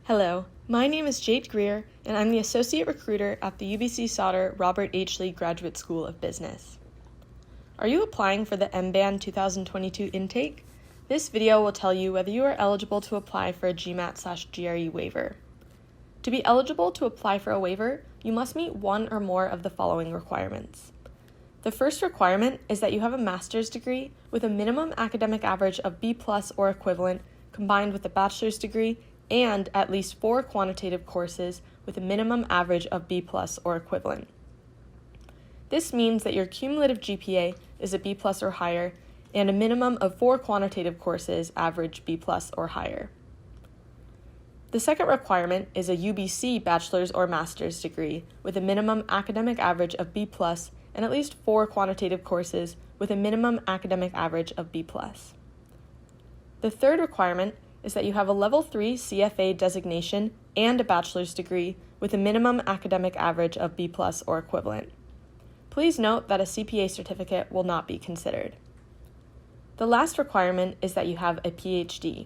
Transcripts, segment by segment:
Hello, my name is Jade Greer, and I'm the Associate Recruiter at the UBC Sauder Robert H. Lee Graduate School of Business. Are you applying for the MBAN 2022 intake? This video will tell you whether you are eligible to apply for a GMAT/GRE waiver. To be eligible to apply for a waiver, you must meet one or more of the following requirements. The first requirement is that you have a master's degree with a minimum academic average of B+ or equivalent combined with a bachelor's degree and at least 4 quantitative courses with a minimum average of B+ or equivalent. This means that your cumulative GPA is a B+ or higher, and a minimum of 4 quantitative courses average B+ or higher. The second requirement is a UBC bachelor's or master's degree with a minimum academic average of B+ and at least 4 quantitative courses with a minimum academic average of B+. The third requirement is that you have a Level 3 CFA designation and a bachelor's degree with a minimum academic average of B+ or equivalent. Please note that a CPA certificate will not be considered. The last requirement is that you have a PhD.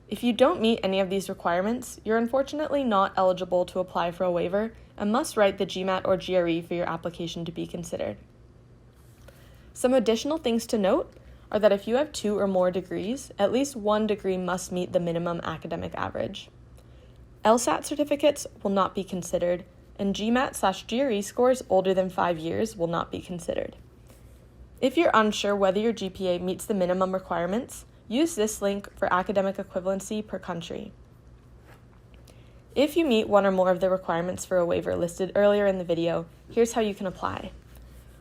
If you don't meet any of these requirements, you're unfortunately not eligible to apply for a waiver and must write the GMAT or GRE for your application to be considered. Some additional things to note are that if you have 2 or more degrees, at least one degree must meet the minimum academic average. LSAT certificates will not be considered, and GMAT/GRE scores older than 5 years will not be considered. If you're unsure whether your GPA meets the minimum requirements, use this link for academic equivalency per country. If you meet one or more of the requirements for a waiver listed earlier in the video, here's how you can apply.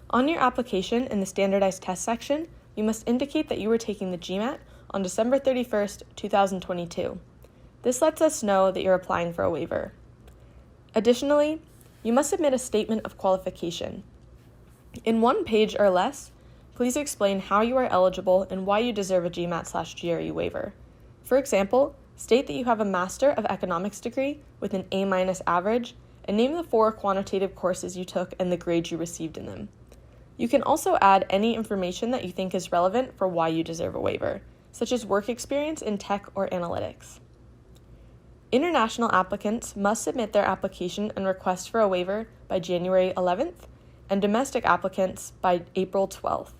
On your application in the standardized test section, you must indicate that you were taking the GMAT on December 31st, 2022. This lets us know that you're applying for a waiver. Additionally, you must submit a statement of qualification. In 1 page or less, please explain how you are eligible and why you deserve a GMAT/GRE waiver. For example, state that you have a Master of Economics degree with an A- average and name the 4 quantitative courses you took and the grades you received in them. You can also add any information that you think is relevant for why you deserve a waiver, such as work experience in tech or analytics. International applicants must submit their application and request for a waiver by January 11th, and domestic applicants by April 12th.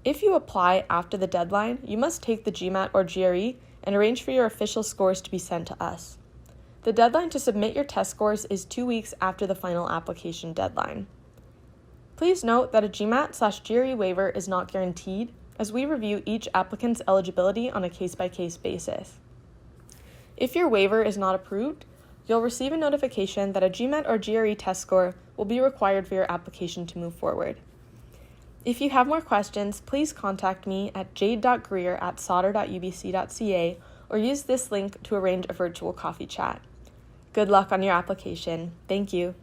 If you apply after the deadline, you must take the GMAT or GRE and arrange for your official scores to be sent to us. The deadline to submit your test scores is 2 weeks after the final application deadline. Please note that a GMAT/GRE waiver is not guaranteed, as we review each applicant's eligibility on a case-by-case basis. If your waiver is not approved, you'll receive a notification that a GMAT or GRE test score will be required for your application to move forward. If you have more questions, please contact me at jade.greer@sauder.ubc.ca or use this link to arrange a virtual coffee chat. Good luck on your application. Thank you.